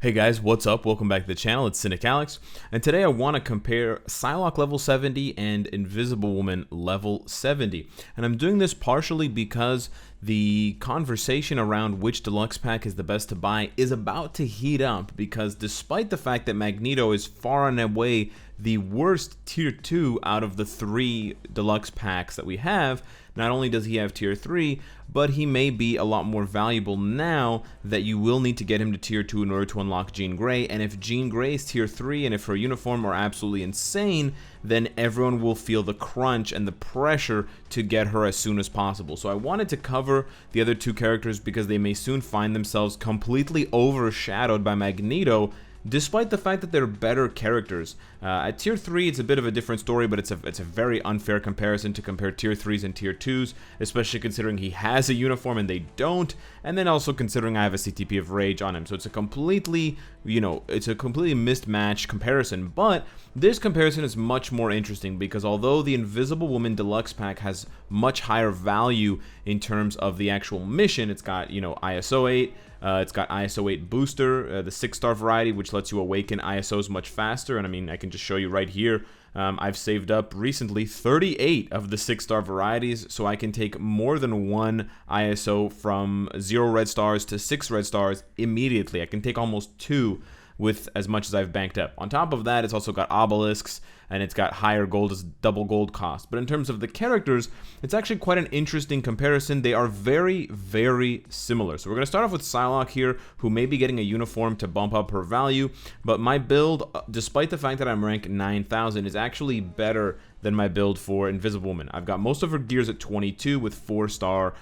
Hey guys, what's up? Welcome back to the channel. It's Cynicalex, and today I want to compare Psylocke level 70 and Invisible Woman level 70. And I'm doing this partially because the conversation around which deluxe pack is the best to buy is about to heat up, because despite the fact that Magneto is far and away the worst tier 2 out of the 3 deluxe packs that we have, not only does he have tier 3, but he may be a lot more valuable now that you will need to get him to tier 2 in order to unlock Jean Grey. And if Jean Grey is tier 3 and if her uniform are absolutely insane, then everyone will feel the crunch and the pressure to get her as soon as possible. So I wanted to cover the other two characters because they may soon find themselves completely overshadowed by Magneto, despite the fact that they're better characters. At tier 3, it's a bit of a different story, but it's a very unfair comparison to compare tier 3s and tier 2s, especially considering he has a uniform and they don't, and then also considering I have a CTP of Rage on him. So it's a completely, mismatched comparison, but this comparison is much more interesting because although the Invisible Woman Deluxe Pack has much higher value in terms of the actual mission, it's got, ISO 8, it's got ISO 8 Booster, the 6-star variety, which lets you awaken ISOs much faster. And I mean, I can just show you right here. I've saved up recently 38 of the 6-star varieties, so I can take more than one ISO from 0 red stars to 6 red stars immediately. I can take almost 2 with as much as I've banked up. On top of that, it's also got obelisks, and it's got higher gold as double gold cost. But in terms of the characters, it's actually quite an interesting comparison. They are very, very similar. So we're going to start off with Psylocke here, who may be getting a uniform to bump up her value, but my build, despite the fact that I'm ranked 9,000, is actually better than my build for Invisible Woman. I've got most of her gears at 22 with 4-star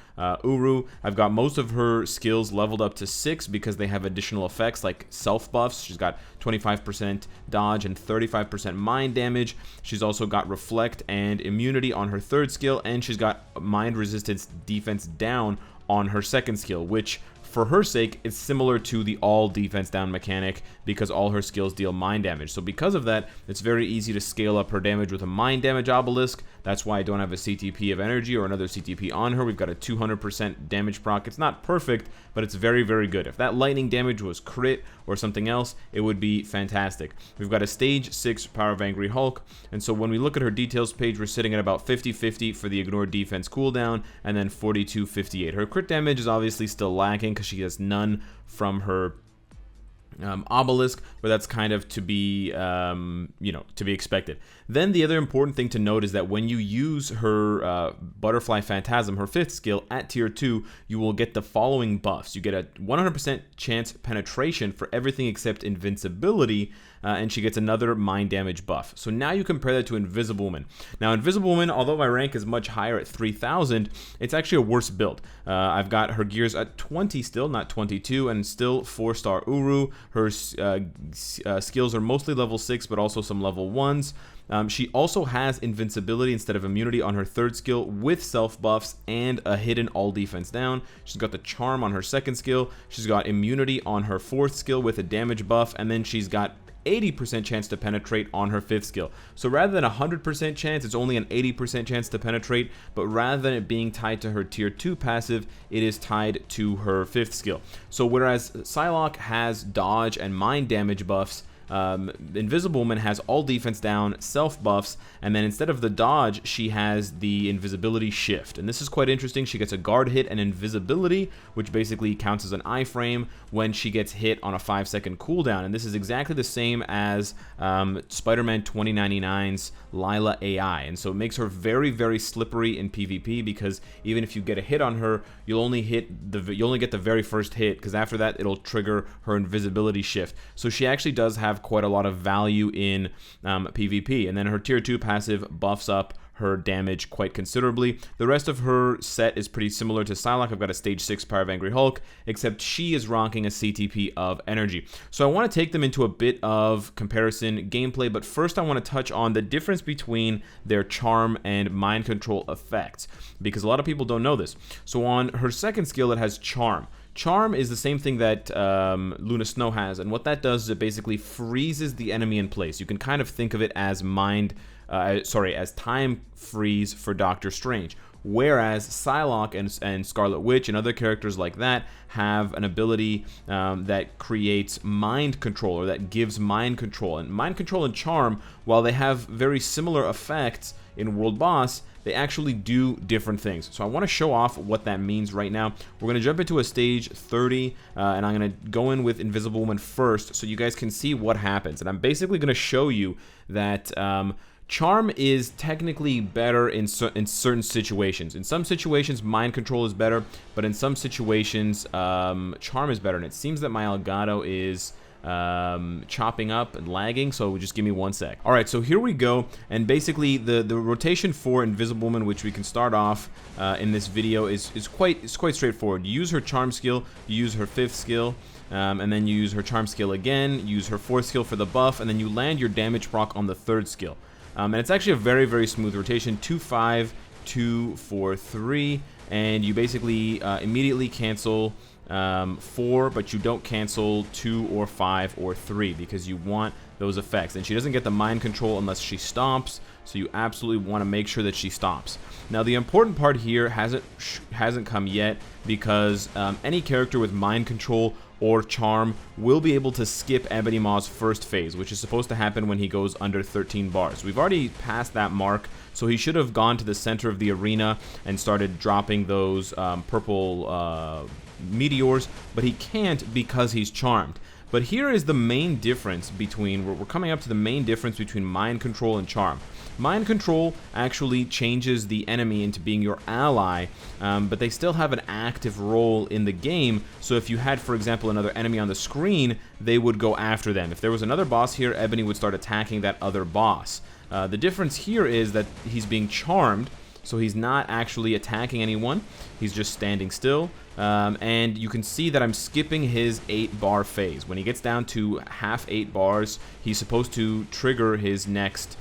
Uru. I've got most of her skills leveled up to 6 because they have additional effects like self buffs. She's got 25% dodge and 35% mind damage. She's also got reflect and immunity on her 3rd skill, and she's got mind resistance defense down on her 2nd skill, which for her sake, it's similar to the all defense down mechanic because all her skills deal mind damage. So because of that, it's very easy to scale up her damage with a mind damage obelisk. That's why I don't have a CTP of energy or another CTP on her. We've got a 200% damage proc. It's not perfect, but it's very, very good. If that lightning damage was crit or something else, it would be fantastic. We've got a stage 6 Power of Angry Hulk, and so when we look at her details page, we're sitting at about 50-50 for the ignore defense cooldown, and then 42-58. Her crit damage is obviously still lacking because she has none from her obelisk, but that's kind of to be to be expected. Then the other important thing to note is that when you use her Butterfly Phantasm, her 5th skill at tier 2, you will get the following buffs. You get a 100% chance penetration for everything except invincibility, and she gets another mind damage buff. So now you compare that to Invisible Woman. Now Invisible Woman, although my rank is much higher at 3,000, it's actually a worse build. I've got her gears at 20 still, not 22, and still 4-star Uru. Her skills are mostly level 6, but also some level 1s. She also has invincibility instead of immunity on her 3rd skill with self buffs and a hidden all defense down. She's got the charm on her 2nd skill. She's got immunity on her 4th skill with a damage buff, and then she's got 80% chance to penetrate on her 5th skill. So rather than a 100% chance, it's only an 80% chance to penetrate, but rather than it being tied to her tier 2 passive, it is tied to her 5th skill. So whereas Psylocke has dodge and mind damage buffs, Invisible Woman has all defense down, self buffs, and then instead of the dodge, she has the invisibility shift. And this is quite interesting. She gets a guard hit and invisibility, which basically counts as an iframe when she gets hit on a 5-second cooldown. And this is exactly the same as Spider-Man 2099's Lila AI. And so it makes her very, very slippery in PvP because even if you get a hit on her, you'll only get the very first hit, because after that it'll trigger her invisibility shift. So she actually does have quite a lot of value in PvP. And then her tier 2 passive buffs up her damage quite considerably. The rest of her set is pretty similar to Psylocke. I've got a stage 6 Power of Angry Hulk, except she is rocking a CTP of energy. So I want to take them into a bit of comparison gameplay, but first I want to touch on the difference between their charm and mind control effects, because a lot of people don't know this. So on her 2nd skill, it has charm. Charm is the same thing that Luna Snow has, and what that does is it basically freezes the enemy in place. You can kind of think of it as as time freeze for Doctor Strange. whereas Psylocke and Scarlet Witch and other characters like that have an ability that creates mind control, or that gives mind control. And mind control and charm, while they have very similar effects in World Boss, they actually do different things. So I want to show off what that means right now. We're going to jump into a stage 30, and I'm going to go in with Invisible Woman first so you guys can see what happens. And I'm basically going to show you that charm is technically better in certain situations. In some situations, mind control is better, but in some situations, charm is better. And it seems that my Elgato is chopping up and lagging, so just give me 1 sec. All right, so here we go, and basically the rotation for Invisible Woman, which we can start off in this video, is quite straightforward. You use her charm skill, you use her 5th skill, and then you use her charm skill again, you use her 4th skill for the buff, and then you land your damage proc on the 3rd skill. And it's actually a very smooth rotation. 2, 5, 2, 4, 3, and you basically immediately cancel 4, but you don't cancel 2 or 5 or 3 because you want those effects. And she doesn't get the mind control unless she stomps, so you absolutely want to make sure that she stomps. Now the important part here hasn't come yet, because any character with mind control or charm will be able to skip Ebony Maw's first phase, which is supposed to happen when he goes under 13 bars. We've already passed that mark, so he should have gone to the center of the arena and started dropping those purple meteors, but he can't because he's charmed. But here is the main difference between, we're coming up to the main difference between mind control and charm. Mind control actually changes the enemy into being your ally, but they still have an active role in the game. So if you had, for example, another enemy on the screen, they would go after them. If there was another boss here, Ebony would start attacking that other boss. The difference here is that he's being charmed, so he's not actually attacking anyone. He's just standing still. And you can see that I'm skipping his 8-bar phase. When he gets down to half 8 bars, he's supposed to trigger his next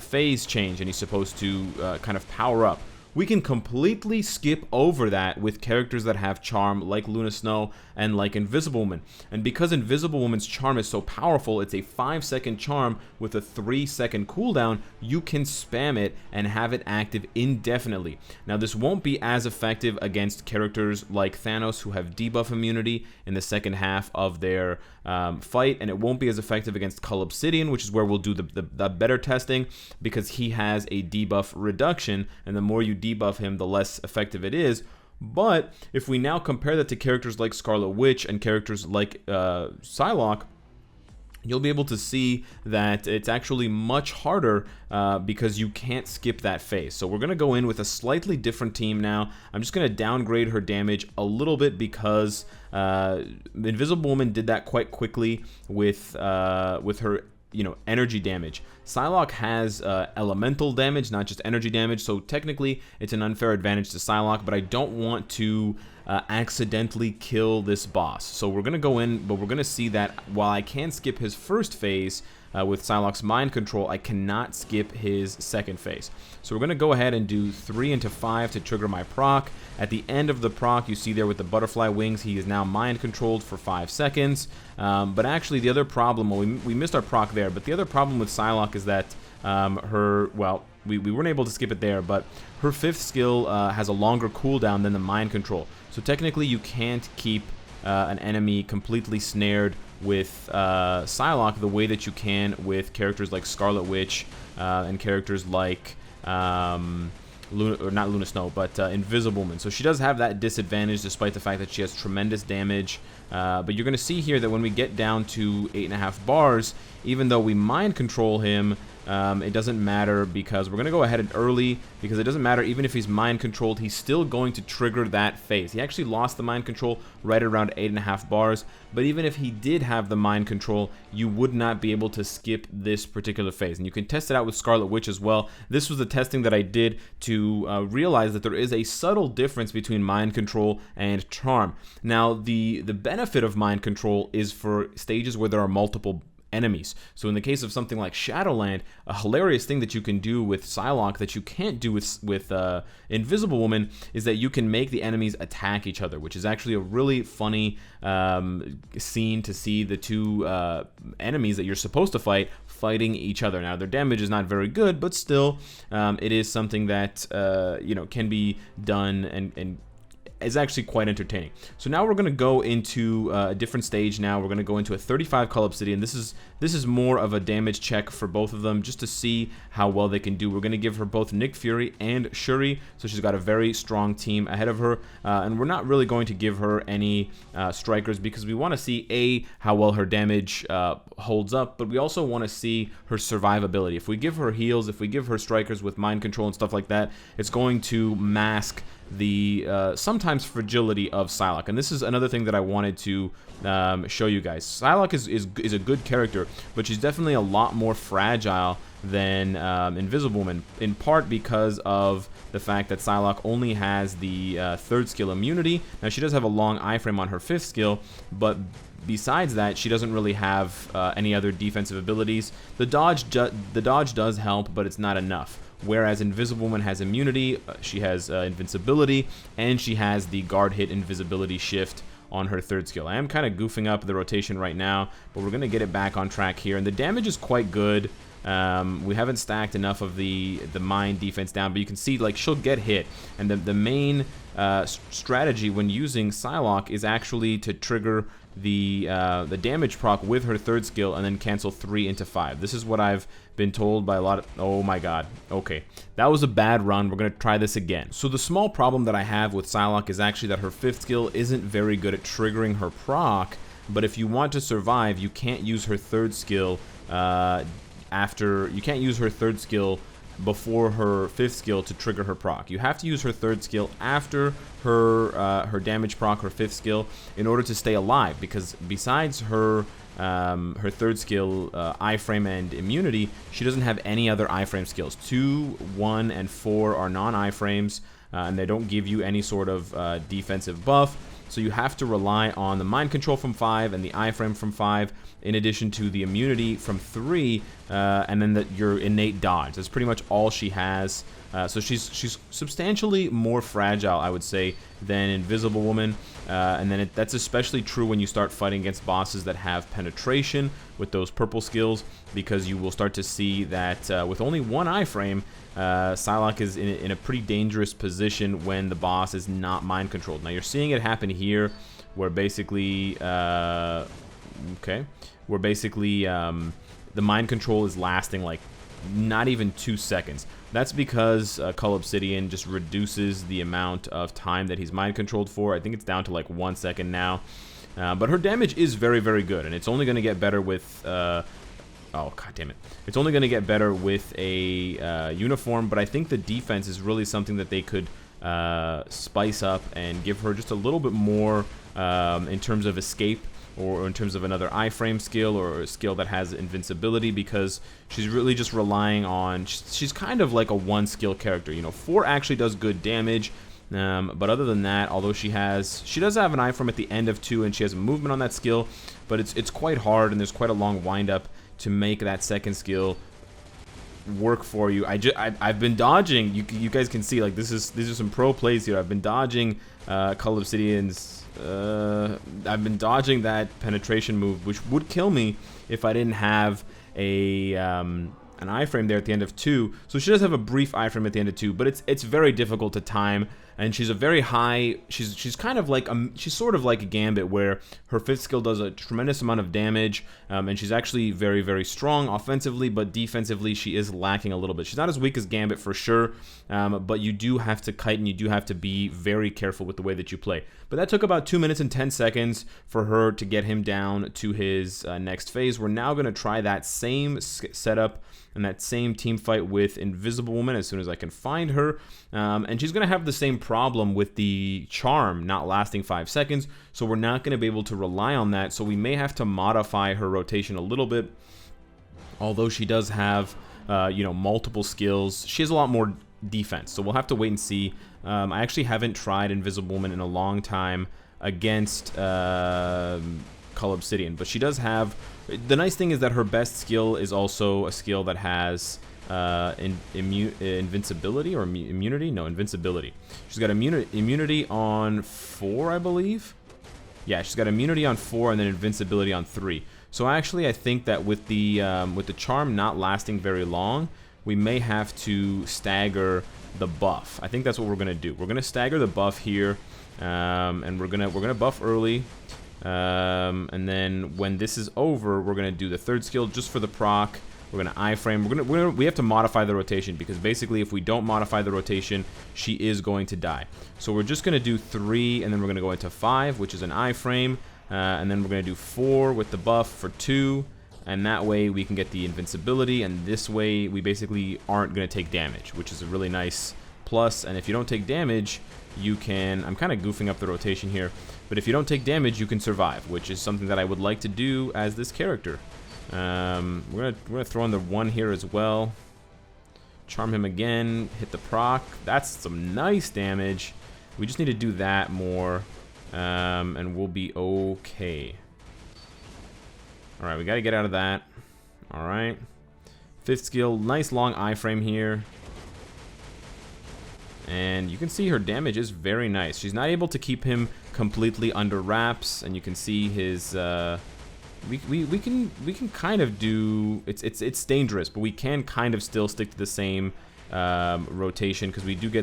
phase change, and he's supposed to kind of power up. We can completely skip over that with characters that have charm, like Luna Snow and like Invisible Woman. And because Invisible Woman's charm is so powerful, it's a 5-second charm with a 3-second cooldown, you can spam it and have it active indefinitely. Now this won't be as effective against characters like Thanos, who have debuff immunity in the second half of their fight, and it won't be as effective against Cull Obsidian, which is where we'll do the better testing, because he has a debuff reduction, and the more you debuff him, the less effective it is. But if we now compare that to characters like Scarlet Witch and characters like Psylocke, you'll be able to see that it's actually much harder because you can't skip that phase. So we're going to go in with a slightly different team now. I'm just going to downgrade her damage a little bit because Invisible Woman did that quite quickly with her energy damage. Psylocke has elemental damage, not just energy damage, so technically it's an unfair advantage to Psylocke, but I don't want to accidentally kill this boss. So we're going to go in, but we're going to see that while I can skip his first phase with Psylocke's mind control, I cannot skip his second phase. So we're going to go ahead and do 3 into 5 to trigger my proc. At the end of the proc, you see there with the butterfly wings, he is now mind controlled for 5 seconds. But actually the other problem, well, we missed our proc there, but the other problem with Psylocke is that we weren't able to skip it there, but her 5th skill has a longer cooldown than the mind control. So technically you can't keep an enemy completely snared with Psylocke the way that you can with characters like Scarlet Witch and characters like not Luna Snow, but Invisible Woman. So she does have that disadvantage despite the fact that she has tremendous damage. But you're going to see here that when we get down to 8.5 bars, even though we mind control him, it doesn't matter because we're going to go ahead and early, because it doesn't matter even if he's mind controlled, he's still going to trigger that phase. He actually lost the mind control right around 8.5 bars, but even if he did have the mind control, you would not be able to skip this particular phase. And you can test it out with Scarlet Witch as well. This was the testing that I did to realize that there is a subtle difference between mind control and charm. Now, the benefit of mind control is for stages where there are multiple enemies. So in the case of something like Shadowland, a hilarious thing that you can do with Psylocke that you can't do with Invisible Woman is that you can make the enemies attack each other, which is actually a really funny scene to see the two enemies that you're supposed to fight fighting each other. Now, their damage is not very good, but still, it is something that, you know, can be done and is actually quite entertaining. So now we're going to go into a different stage. Now we're going to go into a 35 Cull Obsidian. This is more of a damage check for both of them, just to see how well they can do. We're going to give her both Nick Fury and Shuri, so she's got a very strong team ahead of her, and we're not really going to give her any strikers, because we want to see how well her damage holds up, but we also want to see her survivability. If we give her heals, if we give her strikers with mind control and stuff like that, it's going to mask the sometimes fragility of Psylocke. And this is another thing that I wanted to show you guys. Psylocke is a good character, but she's definitely a lot more fragile than Invisible Woman, in part because of the fact that Psylocke only has the 3rd skill immunity. Now, she does have a long iframe on her 5th skill, but besides that, she doesn't really have any other defensive abilities. The dodge does help, but it's not enough. Whereas Invisible Woman has immunity, she has invincibility, and she has the guard hit invisibility shift on her 3rd skill. I am kind of goofing up the rotation right now, but we're going to get it back on track here. And the damage is quite good. We haven't stacked enough of the mind defense down, but you can see, like, she'll get hit. And the main strategy when using Psylocke is actually to trigger the damage proc with her 3rd skill and then cancel 3 into 5. This is what I've been told by a lot of... Oh my god. Okay. That was a bad run. We're going to try this again. So the small problem that I have with Psylocke is actually that her 5th skill isn't very good at triggering her proc, but if you want to survive, you can't use her 3rd skill you can't use her 3rd skill before her 5th skill to trigger her proc. You have to use her 3rd skill after her damage proc, her 5th skill, in order to stay alive, because besides her 3rd skill, iframe and immunity, she doesn't have any other iframe skills. 2, 1, and 4 are non-iframes, and they don't give you any sort of defensive buff. So you have to rely on the mind control from 5 and the iframe from 5, in addition to the immunity from 3, and then your innate dodge. That's pretty much all she has. So she's substantially more fragile, I would say, than Invisible Woman. And then that's especially true when you start fighting against bosses that have penetration with those purple skills, because you will start to see that with only 1 iframe, Psylocke is in a pretty dangerous position when the boss is not mind controlled. Now, you're seeing it happen here, where basically the mind control is lasting like not even 2 seconds. That's because Cull Obsidian just reduces the amount of time that he's mind controlled for. I think it's down to like 1 second now. But her damage is very, very good, and it's only going to get better with... oh, god damn it. It's only going to get better with a uniform, but I think the defense is really something that they could spice up and give her just a little bit more in terms of escape, or in terms of another iframe skill, or a skill that has invincibility, because she's really just relying on... She's kind of like a 1-skill character. You know, 4 actually does good damage, but other than that, although she does have an iframe at the end of 2, and she has a movement on that skill, but it's quite hard, and there's quite a long wind-up to make that 2nd skill work for you. I've been dodging. You guys can see, like, these are some pro plays here. I've been dodging Cull Obsidian's... I've been dodging that penetration move, which would kill me if I didn't have an iframe there at the end of 2. So she does have a brief iframe at the end of 2, but it's very difficult to time. And she's a very high... She's kind of like... she's sort of like a Gambit, where her 5th skill does a tremendous amount of damage, and she's actually very, very strong offensively, but defensively she is lacking a little bit. She's not as weak as Gambit for sure, but you do have to kite, and you do have to be very careful with the way that you play. But that took about 2 minutes and 10 seconds for her to get him down to his next phase. We're now going to try that same setup and that same team fight with Invisible Woman as soon as I can find her. And she's going to have the same problem with the charm not lasting 5 seconds, so we're not going to be able to rely on that. So we may have to modify her rotation a little bit, although she does have multiple skills. She has a lot more defense, so we'll have to wait and see. I actually haven't tried Invisible Woman in a long time against Cull Obsidian, but she does have... The nice thing is that her best skill is also a skill that has invincibility, or immunity? No, invincibility. She's got immunity on 4, I believe. Yeah, she's got immunity on 4 and then invincibility on 3. So actually, I think that with the charm not lasting very long, we may have to stagger the buff. I think that's what we're gonna do. We're gonna stagger the buff here, and we're gonna buff early, and then when this is over, we're gonna do the third skill just for the proc. We're gonna iframe. We have to modify the rotation, because basically if we don't modify the rotation, she is going to die. So we're just gonna do 3, and then we're gonna go into 5, which is an iframe, and then we're gonna do 4 with the buff for 2, and that way we can get the invincibility, and this way we basically aren't gonna take damage, which is a really nice plus. And if you don't take damage, you can, I'm kind of goofing up the rotation here, but if you don't take damage, you can survive, which is something that I would like to do as this character. We're gonna throw in the 1 here as well. Charm him again, hit the proc. That's some nice damage. We just need to do that more, and we'll be okay. Alright, we gotta get out of that. Alright. 5th skill, nice long iframe here. And you can see her damage is very nice. She's not able to keep him completely under wraps, and you can see his we can kind of do, it's dangerous, but we can kind of still stick to the same rotation, because we do get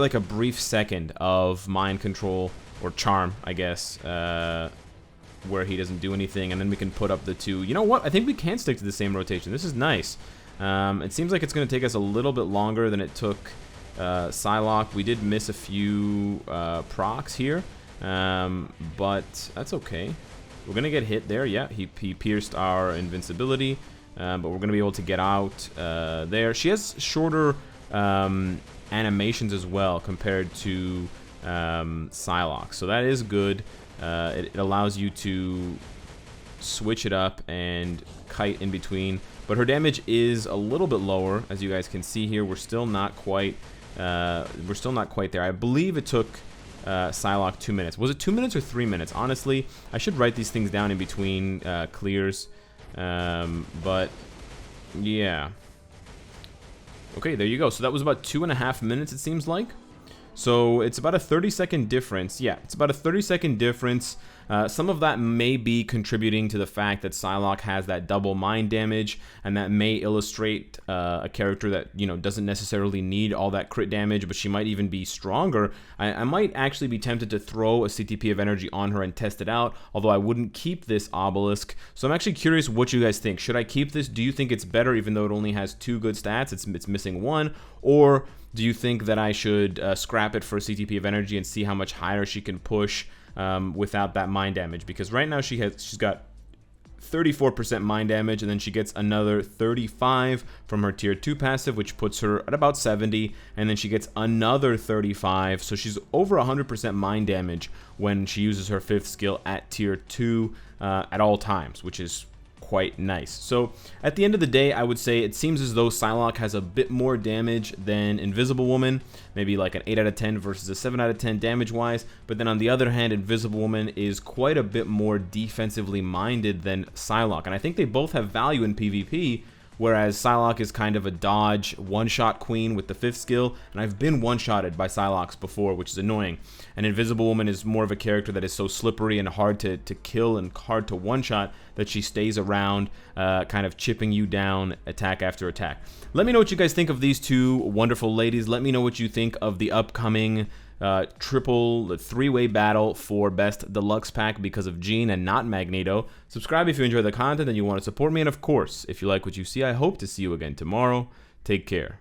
like a brief second of mind control, or charm, I guess, where he doesn't do anything, and then we can put up the 2. You know what? I think we can stick to the same rotation. This is nice. It seems like it's going to take us a little bit longer than it took Psylocke. We did miss a few procs here, but that's okay. We're going to get hit there. Yeah, he pierced our invincibility, but we're going to be able to get out there. She has shorter animations as well compared to Psylocke, so that is good. It allows you to switch it up and kite in between, but her damage is a little bit lower, as you guys can see here. We're still not quite there. I believe it took Psylocke 2 minutes. Was it 2 minutes or 3 minutes? Honestly, I should write these things down in between clears, but yeah. Okay, there you go. So that was about 2.5 minutes, it seems like. So it's about a 30-second difference. Yeah, it's about a 30-second difference. Some of that may be contributing to the fact that Psylocke has that double mind damage, and that may illustrate a character that, you know, doesn't necessarily need all that crit damage, but she might even be stronger. I might actually be tempted to throw a CTP of energy on her and test it out, although I wouldn't keep this obelisk. So I'm actually curious what you guys think. Should I keep this? Do you think it's better, even though it only has 2 good stats? It's missing 1, or do you think that I should scrap it for CTP of energy and see how much higher she can push without that mind damage? Because right now she's got 34% mind damage, and then she gets another 35 from her tier 2 passive, which puts her at about 70, and then she gets another 35, so she's over 100% mind damage when she uses her 5th skill at tier 2 at all times, which is quite nice. So at the end of the day, I would say it seems as though Psylocke has a bit more damage than Invisible Woman, maybe like an 8 out of 10 versus a 7 out of 10 damage wise, but then on the other hand, Invisible Woman is quite a bit more defensively minded than Psylocke, and I think they both have value in PvP, whereas Psylocke is kind of a dodge one-shot queen with the 5th skill, and I've been one-shotted by Psylocke before, which is annoying. And Invisible Woman is more of a character that is so slippery and hard to kill and hard to one-shot that she stays around, kind of chipping you down attack after attack. Let me know what you guys think of these two wonderful ladies. Let me know what you think of the upcoming three-way battle for best deluxe pack because of Jean and not Magneto. Subscribe if you enjoy the content and you want to support me, and of course, if you like what you see, I hope to see you again tomorrow. Take care.